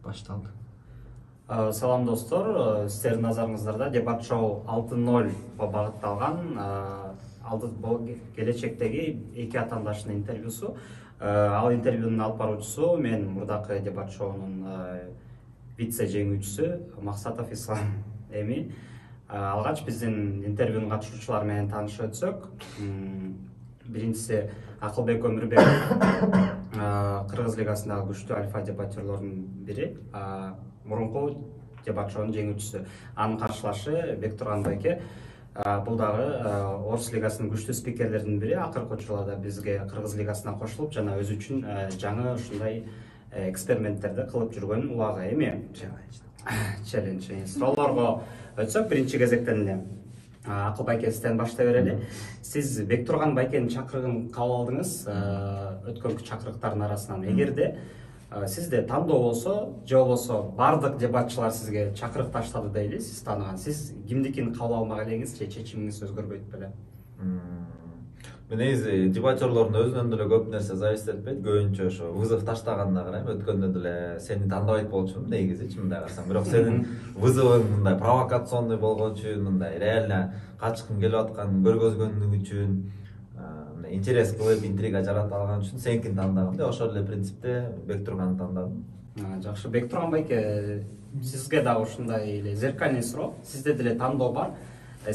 башталды. Салам достор, сіздердің назарыңыздарда дебат шоу 6-0 бағытталған келечектеги эки атаандаштын интервьюсу. Ал интервьюнун алып баруучусу мен мурдакы дебат шоунун вице жеңүүчүсү Максатов Ислам эми. Алгач биздин интервьюнун катышуучулары менен таанышып өтсөк, биринчиси Акылбек Өмүрбеков, Кыргыз лигасындагы күчтүү альфа дебатерлордун бири, мурунку дебат шоунун жеңүүчүсү. Анын каршылашы Бектурган байке. Бул дагы Орус лигасынын күчтүү спикерлердин бири. Акыркы учурларда бизге Кыргыз лигасына кошулуп, жана өзү үчүн жаңы ушундай эксперименттерди кылып жүргөн убагы эми. Челлендж. Суроолорго өтсөк, биринчи кезектен эле Акыл байке сизден баштай берели. Сиз Бектурган байкенин чакырыгын кабыл алдыңыз өткөнкү чакырыктардын арасынан. Эгерде сизде тандоо болсо, же болбосо бардык дебатчылар сизге чакырык таштады дейли, сиз тааныган. Сиз кимдикин кабыл алмак элеңиз же чечимиңиз өзгөрбөйт беле? Мен негизи дебатерлордун өзүнөн деле көп нерсе зависит этпейт. Көбүнчө ошо вызов таштаганына карайм. Өткөндө деле сени тандабайт болчумун негизичи, мындай карасам. Бирок сенин вызовуң мындай провокационный болгон үчүн, мындай реально качкың келип аткан көргөзгөнлүк үчүн, интерес кылып, интрига жарата алган үчүн сеникин тандагам да, ошол эле принципте Бектурганды тандадым. Жакшы, Бектурган байке, сизге дагы ушундай эле зеркальный суроо. Сизде деле тандоо бар.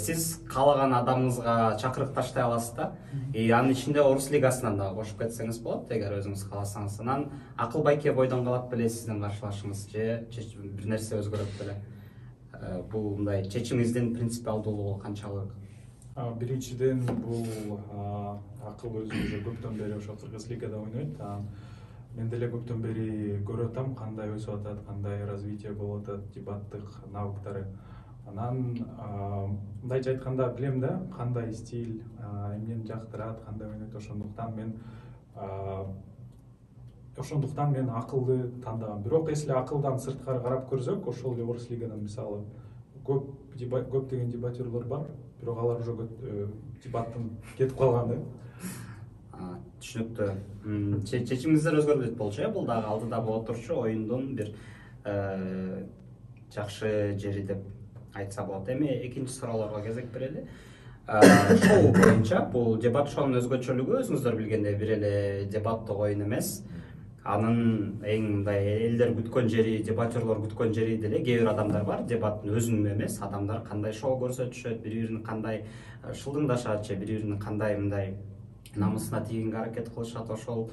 Сиз каалаган адамыңызга чакырык таштай аласыз да. Анын ичинде Орус лигасынан дагы кошуп кетсеңиз болот, эгер өзүңүз кааласаңыз. Анан Акыл байке бойдон калат беле сиздин каршылашыңыз же бир нерсе өзгөрөт беле? Бул мындай чечимиңиздин принципиалдуулугу канчалык? Биринчиден бул Акыл өзү уже көптөн бери ошо Кыргыз лигада ойнойт. Мен деле көптөн бери көрүп атам кандай өсүп атат, кандай развитие болуп атат, дебаттык навыктары. Анан мындайча айтканда билем да, кандай стиль эмнени жактырат, кандай ойнойт. Ошондуктан мен Акылды тандагам. Бирок эсли Акылдан сырткары карап көрсөк, ошол эле Орус лигадан мисалы көптөгөн дебатерлор бар, бирок алар уже дебаттан кетип калган да. Түшүнүктүү. Чечимиңиздер өзгөрбөйт болчу, бул дагы алдыда болуп турчу оюндун бир жакшы жери деп айтса болот. Эми экинчи суроолорго кезек берели. Шоу боюнча бул дебат шоунун өзгөчөлүгү өзүңүздөр билгендей бир эле дебаттык оюн эмес. Анын эң мындай элдер күткөн жери, дебатерлор күткөн жери деле кээ бир адамдар бар, дебаттын өзүн эмес, адамдар кандай шоу көрсөтүшөт, бири-бирин кандай шылдыңдашат же бири-биринин кандай мындай намысына тийгенге аракет кылышат, ошол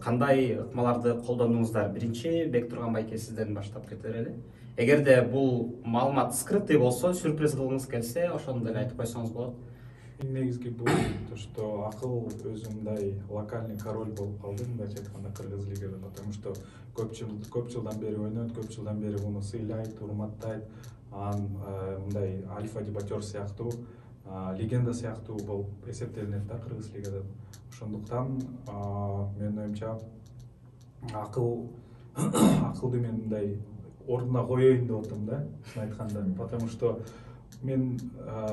кандай ыкмаларды колдондуңуздар? Биринчи Бектурган байке сизден баштап кете берели. Эгерде бул маалымат скрытый болсо, сюрприз кылгыңыз келсе, ошону деле айтып койсоңуз болот. Негизги бул то, что Акыл өзү мындай локальный король болуп калды, мындайча айтканда Кыргыз лигада, потому что көп жылдан бери ойнойт, көп жылдан бери муну сыйлайт, урматтайт. Мындай альфа дебатер сыяктуу, легенда сыяктуу болуп эсептелинет да Кыргыз лигада. Ошондуктан менин оюмча Акылды мен мындай ордуна коеюн деп атам да, айтканда,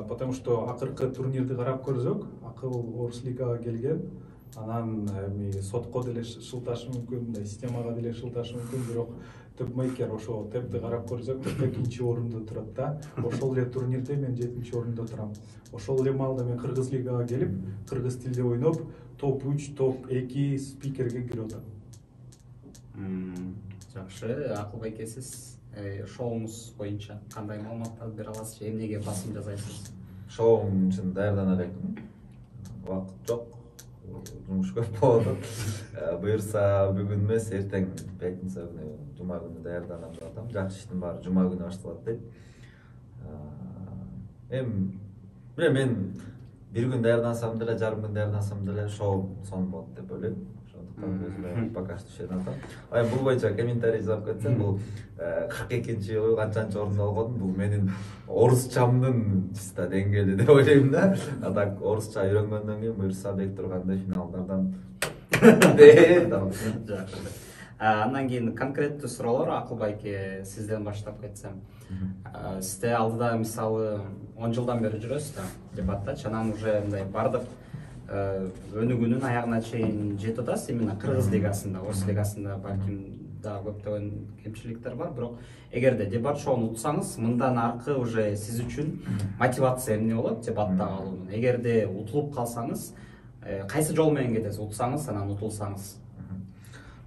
потому что акыркы турнирди карап көрсөк, Акыл Орус лигага келген, анан сотко деле шылташы мүмкүн, мындай системага деле шылташы мүмкүн, бирок топмейкер ошо тепти карап көрсөк, 42 орунда турат да. Ошол эле турнирде мен 7 орунда турам. Ошол эле маалда мен Кыргыз лигага келип, кыргыз тилде ойноп, топ 3, топ 2 спикерге кирип атам. Жакшы, Акыл байке, сиз шоуңуз боюнча кандай маалыматтарды бере аласыз же эмнеге басым жасайсыз? Шоуң үчүн даярдана элекмин. Убакыт жок, жумуш көп болуп атат. Буюрса бүгүн эмес, эртең пятница күнү, жума күнү даярданып жатам. Жакшы иштин баары жума күнү башталат дейт. Эми мен бир күн даярдансам деле, жарым күн даярдансам деле шоу сонун болот деп ойлойм. Өзүмө пока что ишенем атам. Бул боюнча комментарий жазып кетсем, бул 42-жылы канчанчы орунда болгонум, бул менин орусчамдын чиста деңгээли деп ойлойм да. Так орусча үйрөнгөндөн кийин буюрса Бектурганды финалдардан Жакшы. Андан кийин конкреттүү суроолор. Акыл байке, сизден баштап кетсем. Сизде алдыда мисалы 10 жылдан бери жүрөсүз да дебаттачы, анан уже мындай бардык өнүгүүнүн аягына чейин жетип атасыз, именно Кыргыз лигасында, Орус лигасында балким дагы көптөгөн кемчиликтер бар, бирок эгерде дебат шоуну утсаңыз, мындан аркы уже сиз үчүн мотивация эмне болот дебатта калуунун. Эгерде утулуп калсаңыз, кайсы жол менен кетесиз? Утсаңыз, анан утулсаңыз.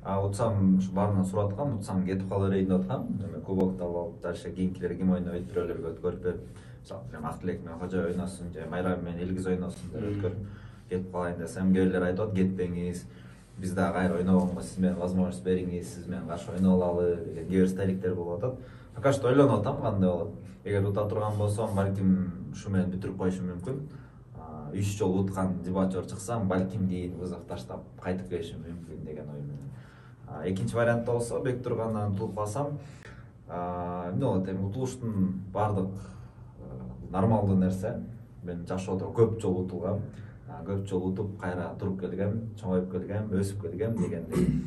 Утсам баарынан сурап аткам, утсам кетип кала берейин деп аткам. Кубокты алып дальше кийинкилер ким ойнойт, бирөөлөргө өткөрүп берип, мисалы Актилек менен Кожой ойносун же Майрам менен Илгиз ойносун деп өткөрүп кетип калайын десем, кээрлер айтып атат, кетпеңиз. Биз дагы кайра ойногонго сиз менен возможность бериңиз, сиз менен каршы ойноп алалы деген кээ бир стариктер болуп атат. Пока что ойлонуп атам кандай болот. Эгер ута турган болсом, балким ушу менен бүтүрүп коюшум мүмкүн. 3 жолу уткан дебатчор чыксам, балким кийин вызов таштап кайтып келишим мүмкүн деген ой менен. Экинчи вариантта болсо, Бектургандан утулуп калсам, эмне болот? Эми утулуштун баардык нормалдуу нерсе. Мен жашоо отуруп көп жолу утулгам. Көп жолу утуп кайра туруп келгем, чоңоюп келгем, өсүп келгем дегендей.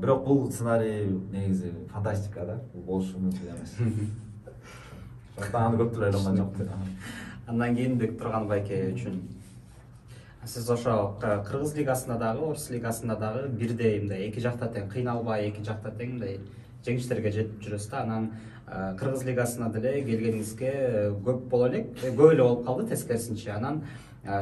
Бирок бул сценарий негизи фантастика да, бул болушу мүмкүн эмес. Ошондуктан аны көптөр ойлонгон жокмун. Андан кийин Бектурган байке үчүн сиз ошо Кыргыз лигасында дагы, Орус лигасында дагы бирдей мындай эки жакта тең кыйналбай, эки жакта тең мындай жеңиштерге жетип жүрөсүз да. Анан Кыргыз лигасына деле келгениңизге көп боло элек, көп эле болуп калды тескерисинче. Анан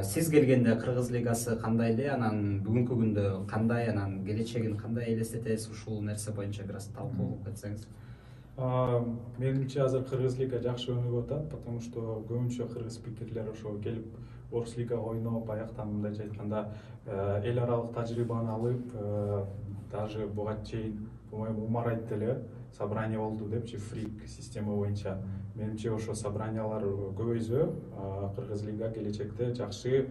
сиз келгенде Кыргыз лигасы кандай эле, анан бүгүнкү күндө кандай, анан келечегин кандай элестетесиз, ушул нерсе боюнча бир аз талкуулап кетсеңиз. Менимче азыр Кыргыз лига жакшы өнүгүп атат, потому что көбүнчө кыргыз спикерлер ошо келип Орус лигага ойноп, аяктан мындайча айтканда эл аралык тажрыйбаны алып, даже буга чейин Умар айтты эле, собрание болду депчи, фрик система боюнча. Менимче ошо собраниялар көбөйсө, Кыргыз лига келечекте жакшы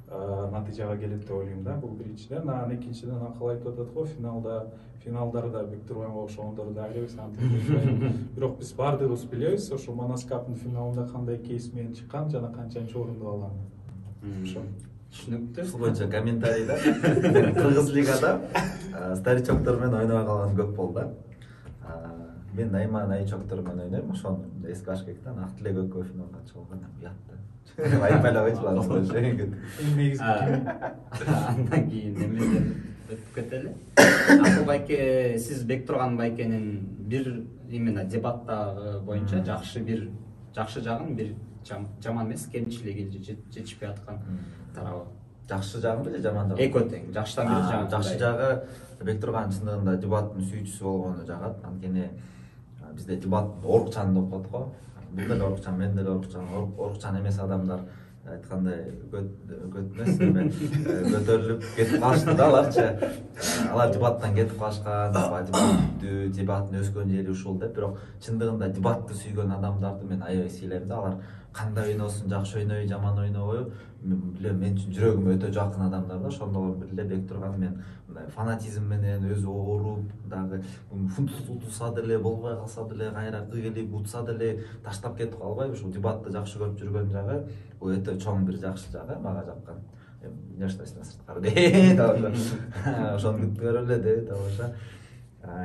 натыйжага келет деп ойлойм да. Бул биринчиден, анан экинчиден акыл айтып атат го, финалдарда Бектурганга окшогондорду да элебиз, бирок биз баардыгыбыз билебиз, ошо Манас Каптын финалында кандай кейс менен чыккан жана канчанчы орунду алган. Ошо Түшүнүктүү. Бул боюнча комментарийда Кыргыз лигада старичоктор менен ойнобой калган көп болду да. Мен дайыма новичоктор менен ойнойм, ошону эске алыш керек да. Актилек экөө финалга чыгылган уят. Айтпайлабайчы балдар. негизи Андан кийин эмеден өтүп кетели. Акыл байке, сиз Бектурган байкенин бир именно дебаттагы боюнча жакшы жагын, бир жаман эмес кемчилиги жетишпей аткан тарабы. Жакшы жагы же жаман жагы? Экөө тең. Жакшыдан бери жаман. Жакшы жагы Бектурган чындыгында дебаттын сүйүүчүсү болгону жагат. Анткени бизде дебат орукчан деп коет го. Бул деле орукчан, мен деле орукчан. Орукчан эмес адамдар айткандай көтмөс эме көтөрүлүп кетип калышты да аларчы. Алар дебаттан кетип калышкан, дебаттын өскөн жери ушул деп. Бирок чындыгында дебатты сүйгөн адамдарды мен аябай сыйлайм да. Алар кандай ойносун, жакшы ойнойбу, жаман ойнобойбу, мен үчүн жүрөгүмө өтө жакын адамдар да. Ошондо бир эле Бектурган мен фанатизм менен өзү ооруп, дагы утулса деле, болбой калса деле, кайра кыйылып утса деле таштап кетип калбайбы. Ушул дебатты жакшы көрүп жүргөн жагы, бул өтө чоң бир жакшы жагы, мага жаккан. Нерсесине сырткары дейт, ошону күтүп көрө эле дейт, ошо.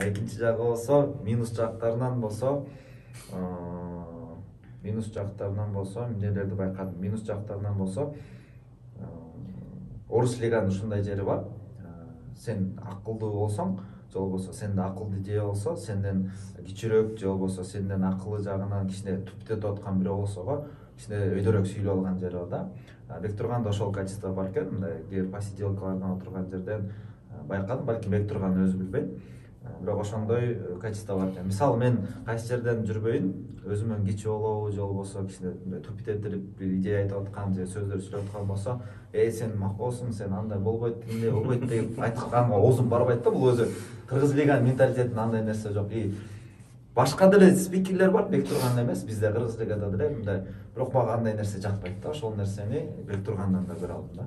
Экинчи жагы болсо, минус жактарынан болсо, эмнелерди байкадым. Минус жактарынан болсо, Орус лиганын ушундай жери бар. Сен акылдуу болсоң, же болбосо сенде акылдуу идея болсо, сенден кичирөөк же болбосо сенден акылы жагынан кичине түптөтүп аткан бирөө болсо го, кичине өйдөрөөк сүйлөп алган жери бар да. Бектурганда ошол качество бар экен. Мындай кээ бир посиделкалардан отурган жерден байкадым, балким Бектурган өзү билбейт. Бирок ошондой качество бар экен. Мисалы мен кайсы жерден жүрбөйүн, өзүмөн кичи болобу, же болбосо кичине түптөтүп бир идея айтып аткан же сөздөр сүйлөп аткан болсо, сен макболсуң, сен андай болбойт, эмне болбойт деп айтканга оозум барбайт да. Бул өзү Кыргыз лиганын менталитетинде андай нерсе жок. Башка деле спикерлер бар, Бектурган эмес, бизде Кыргыз лигада деле мындай. Бирок мага андай нерсе жакпайт да. Ошол нерсени Бектургандан да көрө алдым да.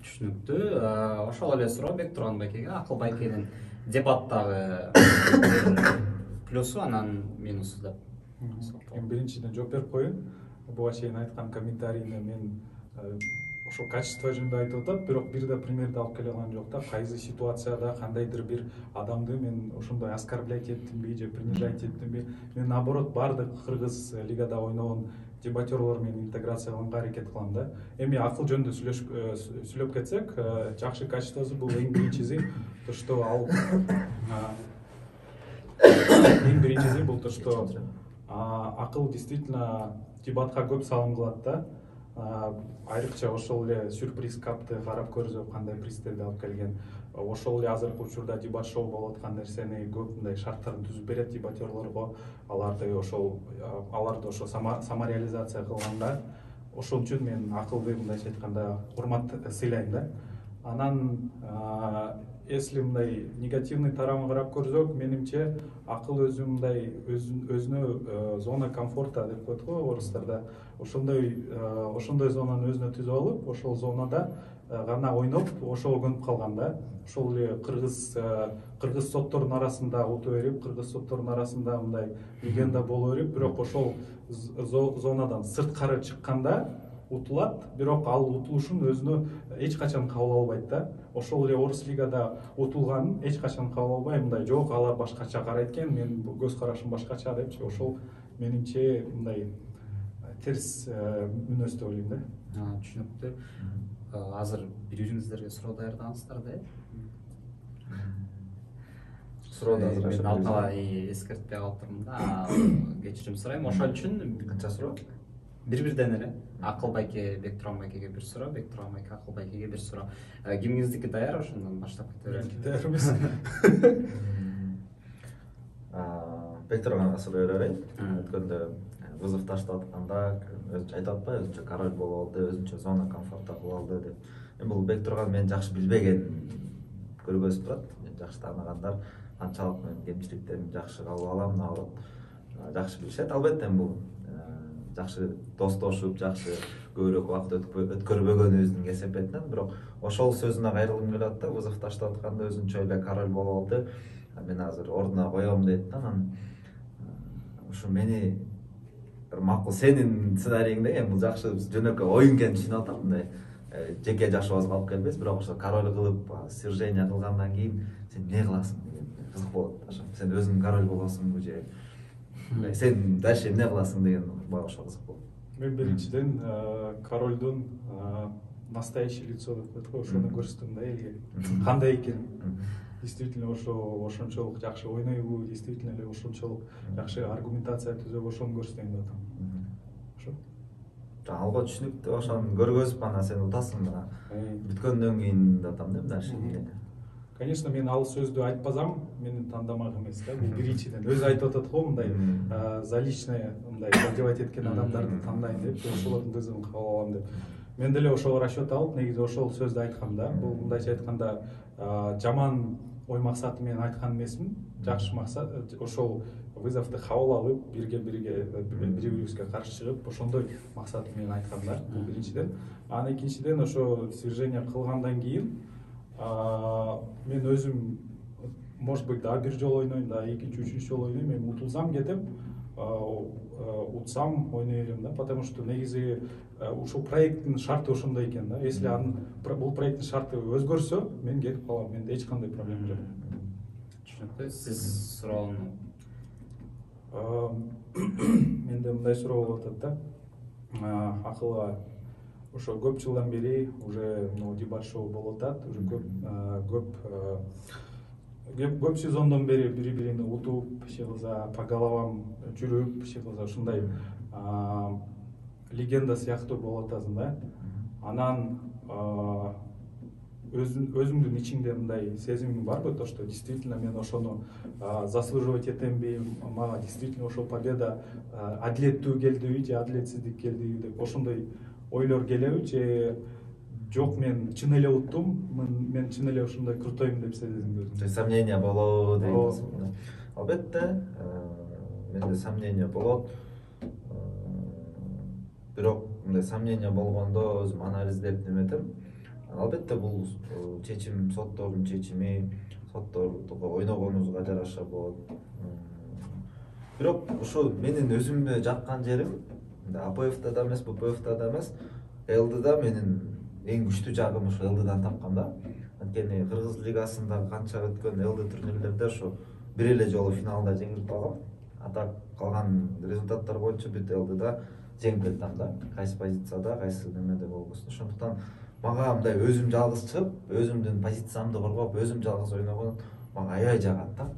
Түшүнүктүү. Ошол эле суроо Бектурган байкеге, акыл байкенин дебаттагы плюсу, анан минусу деп. Биринчиден жооп берип коеюн. Буга чейин айткан комментарийине мен ошо качество жөнүндө айтып атат, бирок бир да примерди алып келе алган жок да. Кайсы ситуацияда кандайдыр бир адамды мен ошондой оскорблять эттимби же принижать эттимби? Мен наоборот баардык Кыргыз лигада ойногон дебатерлор менен интеграцияланганга аракет кылам да. Эми акыл жөнүндө сүйлөп кетсек, жакшы качествосу бул эң биринчиси, то что ал Эң биринчиси бул то, что акыл действительно дебатка көп салым кылат да. Айрыкча ошол эле сюрприз капты карап көрсөк кандай пристерди алып келген, ошол эле азыркы учурда дебат шоу болуп аткан нерсени көп мындай шарттарын түзүп берет дебатерлорго, аларды ошо самореализация кылганда, ошон үчүн мен акылды мындайча айтканда урмат сыйлайм да. Анан если мындай негативный тарабын карап көрсөк, менимче акыл өзү мындай өзүнө зона комфорта деп коет го орустарда. Ошондой зонаны өзүнө түзүп алып, ошол зонада гана ойноп, ошого көнүп калган да. Ошол эле кыргыз соттордун арасында утуп берип, кыргыз соттордун арасында мындай легенда боло берип, бирок ошол зонадан сырткары чыкканда утулат, бирок ал утулушун өзүнө эч качан кабыл албайт да. Ошол эле орус лигада утулганын эч качан кабыл албай, мындай жок, алар башкача карайт экен, менин көз карашым башкача депчи, ошол менимче мындай терс мүнөз деп ойлойм да. Түшүнүктүү. Азыр бири-бириңиздерге суроо даярдаңыздар да. Сурооду азыр мен алтала эскертпей калыптырмын да. Кечирим сурайм. Ошол үчүн канча суроо? Бири-бирден эле. Акыл байке Бектурган байкеге бир суроо, Бектурган байке Акыл байкеге бир суроо. Кимиңиздики даяр, ошондон баштап кете берели. Даяр эмес. Бектурганга суроо берейин. Өткөндө вызов таштап атканда өзүнчө айтып атпайбы, өзүнчө король болуп алды, өзүнчө зона комфорта кылып алды деп. Бул Бектурган мен жакшы билбеген көргөзүп турат. Мен жакшы тааныгандар канчалык менин кемчиликтеримди жакшы кабыл алам, наоборот жакшы билишет. Албетте бул жакшы достошуп, жакшы көбүрөөк убакыт өткөрбөгөнүбүздүн кесепетинен, бирок ошол сөзүнө кайрылгым келип атты. Вызов таштап атканда өзүнчө эле король болуп алды. Мен азыр ордуна коем дейт да. Анан ушу мени макул сенин сценарииңде эми бул жакшы жөнөкөй оюн экенин түшүнүп атам, мындай жеке жашообузга алып келбес, бирок ошо король кылып свержение кылгандан кийин сен эмне кыласың деген кызык болот. Сен өзүң король болосуңбу же сен дальше эмне кыласың деген бага ошо кызык болот. Мен биринчиден корольдун настоящий лицо деп коет го, ошону көрсөтөм да элге. Кандай экен? Действительно ошончолук жакшы ойнойбу, действительно эле ошончолук жакшы аргументация түзөп, ошону көрсөтөйм деп атам. Ошо. Алга түшүнүктүү, ошону көргөзүп анан сен утасың да. Бүткөндөн кийин деп атам да, дальше. Конечно, мен ал сөздү айтпасам, менин тандамак эмес да. Бул биринчиден өзү айтып атат го, мындай за личное мындай задевать эткен адамдарды тандайм деп, ошолордун кызын кабыл алам деп. Мен деле ошого расчет алып, негизи ошол сөздү айткам да. Бул мындайча айтканда жаман ой максаты менен айткан эмесмин. Жакшы максат, ошол вызовду кабыл алып, бири-бирибизге каршы чыгып, ошондой максаты менен айткам да. Бул биринчиден. Анан экинчиден ошо свержение кылгандан кийин мен өзүм, может быть, да бир жолу ойнойм, да экинчи, үчүнчү жолу ойнойм, эми утулсам кетип, утсам ойной берем да, потому что негизи ушул проекттин шарты ошондой экен да. Если бул проекттин шарты өзгөрсө, мен кетип калам, менде эч кандай проблема жок. Түшүнүктүү. Сиз суроону менде мындай суроо болуп атат да. Акылга ошо көп жылдан бери уже дебат шоу болуп атат, уже көп сезондон бери бири-бирини утуп, иши кылса, по головам жүрүп, иши кылса, ушундай легенда сыяктуу болуп атасың да. Анан өзүңдүн ичиңде мындай сезимиң барбы, то что действительно мен ошону заслуживать этемби, мага действительно ошол победа адилеттүү келдиби же адилетсиздик келдиби деп ошондой ойлор келеби же жок, мен чын эле уттум, мен чын эле ошондой крутоймун деп сезесиңби? Сомнения болобу дейбиз. Албетте, менде сомнения болот. Бирок мындай сомнения болгондо өзүм анализдеп неметем. Албетте бул чечим, соттордун чечими, сотторго ойногонубузга жараша болот. Бирок ошо менин өзүмө жаккан жерим АПФда да эмес, БПФда да эмес, ЛДда менин эң күчтүү жагым ошо ЛДдан тапкан да. Анткени Кыргыз лигасында канча өткөн ЛД турнирлерде ошо бир эле жолу финалда жеңилип калгам. Ата калган результаттар боюнча бүт ЛДда жеңип келдим да. Кайсы позицияда, кайсы немеде болбосун. Ошондуктан мага мындай өзүм жалгыз чыгып, өзүмдүн позициямды коргоп, өзүм жалгыз ойногон мага аябай жагат да.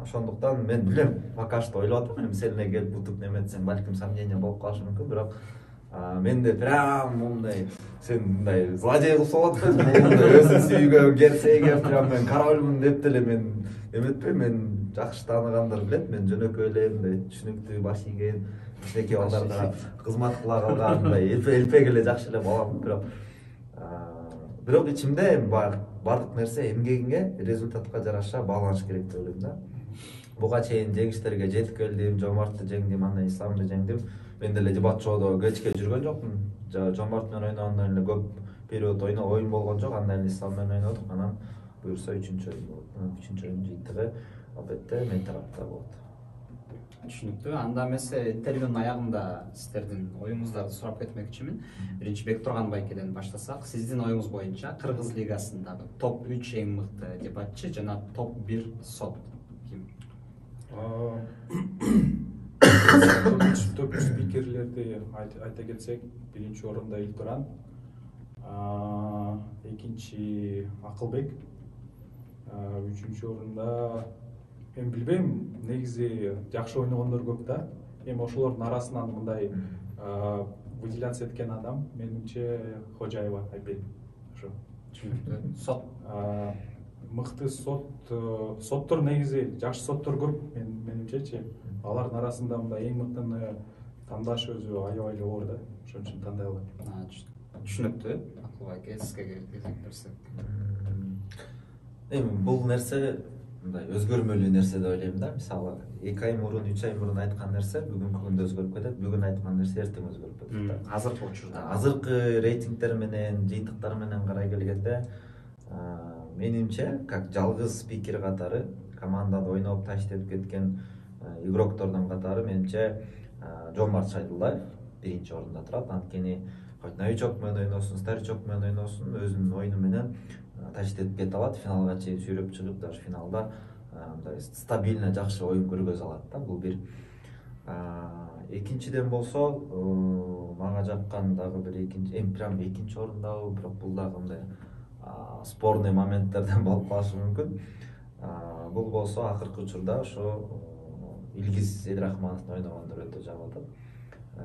Ошондуктан мен билем, пока что ойлоп атам, эми сен эле келип утуп неметсең балким сомнение болуп калышы мүмкүн, бирок менде прям мындай сен мындай злодей кылып салып атпайсың, мындай өзүн сүйгөн герцеге прям мен корольмун деп деле мен эметпейм, мен жакшы тааныгандар билет, мен жөнөкөй эле мындай түшүнүктүү баш ийген кичинекей балдарга кызмат кыла калган мындай элпек эле жакшы эле баламын, бирок ичимде баардык нерсе эмгегиңе, результатка жараша бааланыш керек деп ойлойм да. Буга чейин жеңиштерге жетип келдим, Жомартты жеңдим, андан Исламды жеңдим. Мен деле дебат шоудо кечке жүргөн жокмун. Жомарт менен ойногондон эле көп период оюн болгон жок, андан эле Ислам менен ойнодук. Анан буюрса 3-oyun болот. 3-oyun жыйынтыгы албетте мен тарапта болот. Түшүнүктүү. Анда эмесе интервьюнун аягында сиздердин оюңуздарды сурап кетмекчимин. Биринчи Бектурган байкеден баштасак, сиздин оюңуз боюнча Кыргыз лигасындагы топ 3 эң мыкты дебатчы жана топ 1 сот ким? Топ 3 спикерлерди айта кетсек, биринчи орунда Илтуран, экинчи Акылбек, үчүнчү орунда мен билбейм, негизи жакшы ойногондор көп да. Эми ошолордун арасынан мындай выделяться эткен адам менимче Хожаева Айбек. Ошо. Түшүнүктүү. Сот. Мыкты соттор негизи жакшы соттор көп менимчечи. Алардын арасында мындай эң мыктыны тандаш өзү аябай жогору да. Ошон үчүн тандай алам. Түшүнүктүү. Акылбек, сизге кезек берсек. Эми бул нерсе мындай өзгөрмөлүү нерсе деп ойлойм да. Мисалы 2 ай мурун, 3 ай мурун айткан нерсе бүгүнкү күндө өзгөрүп кетет, бүгүн айткан нерсе эртең өзгөрүп кетет да. Азыркы учурда. Азыркы рейтингдер менен, жыйынтыктар менен карай келгенде, менимче, как жалгыз спикер катары, командада ойноп таштеп кеткен игроктордун катары менимче Жомарт Шайдуллаев биринчи орунда турат. Анткени хоть новичок менен ойносун, старичок менен ойносун, өзүнүн оюну менен таштеп кете алат, финалга чейин сүйрөп чыгып, даже финалда мындай стабильно жакшы оюн көргөзө алат да. Бул бир. Экинчиден болсо, мага жаккан дагы бир прям экинчи орундагы, бирок бул дагы мындай спорный моменттерден болуп калышы мүмкүн. Бул болсо акыркы учурда ошо Илгиз Эдрахмановдун ойногондор өтө жагып атат.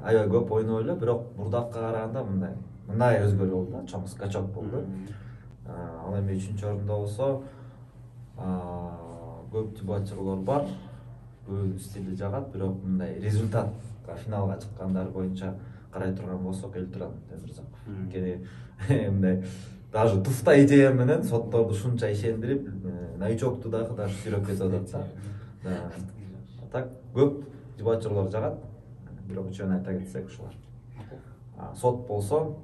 Аябай көп ойной эле, бирок мурдакка караганда мындай өзгөрүү болду да, чоң скачок болду. Ал эми 3-чү орунда болсо көп дебатчылар бар, көбү стили жагат, бирок мындай результатка, финалга чыккандар боюнча карай турган болсок, Элтуран Темирзаков. Анткени мындай даже туфта идея менен сотторду ушунча ишендирип, новичокту дагы сүйрөп кетип атат да. Так көп дебатчылар жагат, бирок үчөөнү айта кетсек ушулар. Сот болсо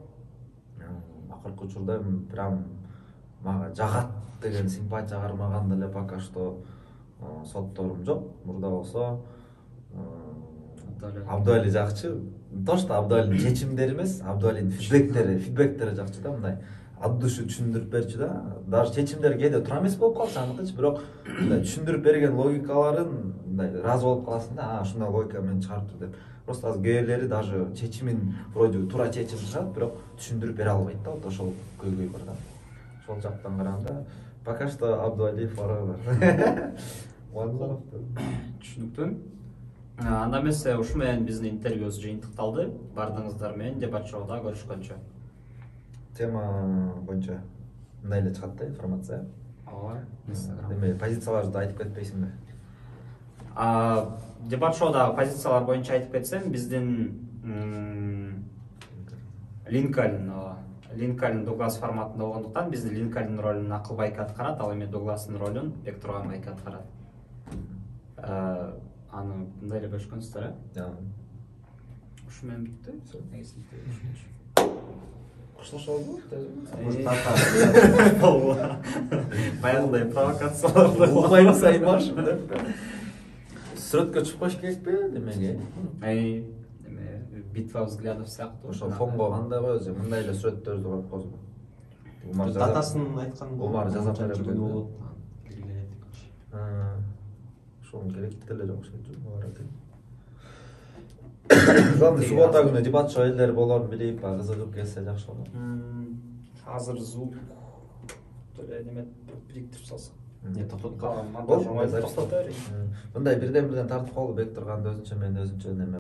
акыркы учурда прям мага жагат деген симпатия кармаган деле пока что сотторум жок. Мурда болсо Абдуали жакчы. То, что Абдуалинин чечимдери эмес, Абдуалинин фидбектери жакчы да, мындай ат душу түшүндүрүп берчү да. Даже чечимдер кээде туура эмес болуп калчу аныкычы, бирок мындай түшүндүрүп берген логикаларын мындай ыраазы болуп каласың да, ушундай логика менен чыгарыптыр деп. Просто азыр кээделери даже чечимин вроде туура чечим чыгат, бирок түшүндүрүп бере албайт да, вот ошол көйгөй бар да. Ошол жактан караганда пока что Абдуалиев бар. Түшүнүктүү. Анда эмесе ушу менен биздин интервьюбуз жыйынтыкталды. Бардыгыңыздар менен дебат шоуда көрүшкөнчө. Тема боюнча мындай эле чыгат да информация. Ооба. Эми позицияларды айтып кетпейсиңби? Дебат шоуда позициялар боюнча айтып кетсем, биздин Линкольн Дуглас форматында болгондуктан биздин Линкольн ролун Акылбек аткарат, ал эми Дугластын ролун Бектурган байке аткарат. Аны мындай эле бөлүшкөнсүздөр, ушу менен бүттү. Коштошобузбу? Баягындай провокациялар Улбайбыз аймаш деп. Сүрөткө чыкпаш керекпи немеге? Битва взглядов сыяктуу. Ошо фонго кандай коебуз, мындай эле сүрөттөрдү коюп коебузбу? Датасын айткан Умар жазап берет болот. Ошол керек деле жок болчу. Главный суббота күнү дебат шоу элдер болорун билип, кызыгып келсе жакшы болот. Азыр звук деле неме бириктирип салсак. Не токтоп калган. монтаж оңой токтото берет. мындай бирден бирден тартып калуу Бектурганды өзүнчө мен өзүнчө неме